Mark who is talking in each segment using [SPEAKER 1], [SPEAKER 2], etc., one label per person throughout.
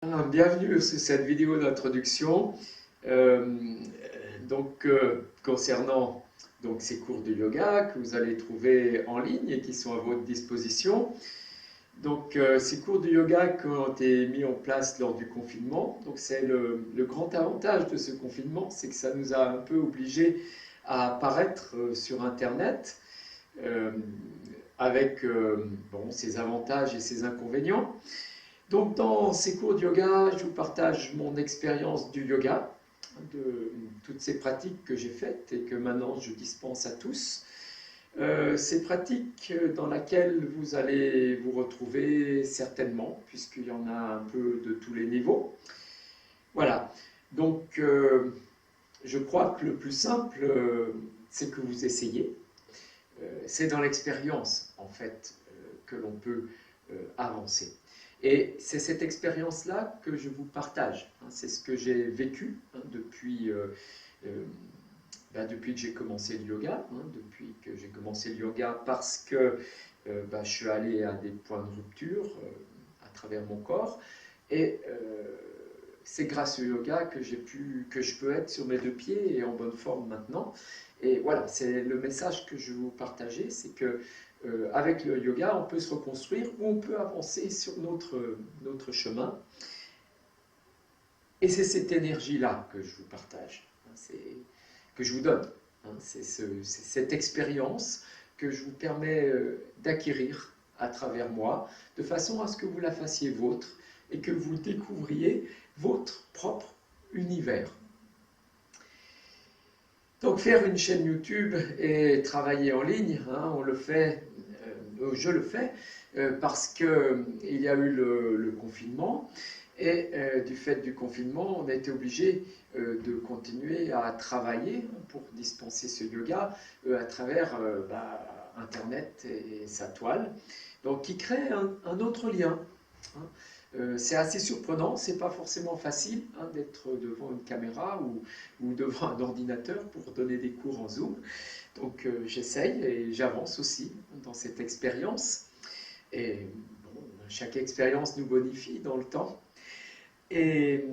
[SPEAKER 1] Bienvenue sur cette vidéo d'introduction concernant ces cours de yoga que vous allez trouver en ligne et qui sont à votre disposition. Ces cours de yoga qui ont été mis en place lors du confinement. C'est le grand avantage de ce confinement, c'est que ça nous a un peu obligés à apparaître sur Internet avec ses avantages et ses inconvénients. Donc dans ces cours de yoga, je vous partage mon expérience du yoga, de toutes ces pratiques que j'ai faites et que maintenant je dispense à tous. Ces pratiques dans lesquelles vous allez vous retrouver certainement, puisqu'il y en a un peu de tous les niveaux. Voilà, je crois que le plus simple, c'est que vous essayez. C'est dans l'expérience, en fait, que l'on peut avancer. Et c'est cette expérience-là que je vous partage. C'est ce que j'ai vécu depuis que j'ai commencé le yoga. Depuis que j'ai commencé le yoga parce que je suis allé à des points de rupture à travers mon corps. Et c'est grâce au yoga que je peux être sur mes deux pieds et en bonne forme maintenant. Et voilà, c'est le message que je vais vous partager, c'est que avec le yoga, on peut se reconstruire ou on peut avancer sur notre chemin. Et c'est cette énergie-là que je vous partage, que je vous donne. C'est cette expérience que je vous permets d'acquérir à travers moi, de façon à ce que vous la fassiez vôtre et que vous découvriez votre propre univers. Donc faire une chaîne YouTube et travailler en ligne, on le fait, je le fais, parce qu'il y a eu le confinement, et du fait du confinement, on a été obligé de continuer à travailler pour dispenser ce yoga à travers Internet et sa toile, donc qui crée un autre lien. C'est assez surprenant, c'est pas forcément facile d'être devant une caméra ou devant un ordinateur pour donner des cours en Zoom. Donc j'essaye et j'avance aussi dans cette expérience. Et chaque expérience nous bonifie dans le temps. Et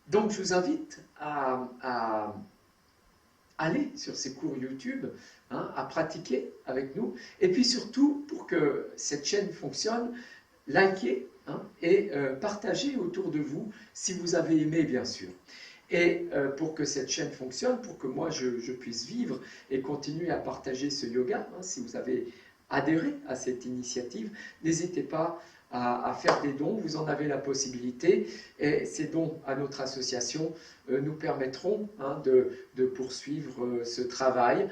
[SPEAKER 1] donc je vous invite à aller sur ces cours YouTube, à pratiquer avec nous. Et puis surtout, pour que cette chaîne fonctionne, likez et partagez autour de vous si vous avez aimé, bien sûr. Et pour que cette chaîne fonctionne, pour que moi je puisse vivre et continuer à partager ce yoga, si vous avez adhéré à cette initiative, n'hésitez pas à faire des dons, vous en avez la possibilité, et ces dons à notre association nous permettront de poursuivre ce travail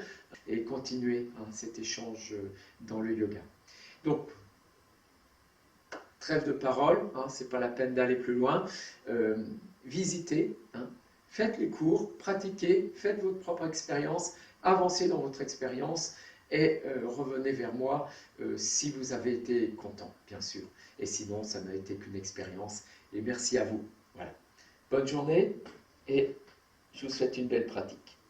[SPEAKER 1] et continuer cet échange dans le yoga. Donc, trêve de parole, c'est pas la peine d'aller plus loin, visitez, faites les cours, pratiquez, faites votre propre expérience, avancez dans votre expérience et revenez vers moi si vous avez été content, bien sûr. Et sinon, ça n'a été qu'une expérience. Et merci à vous. Voilà. Bonne journée et je vous souhaite une belle pratique.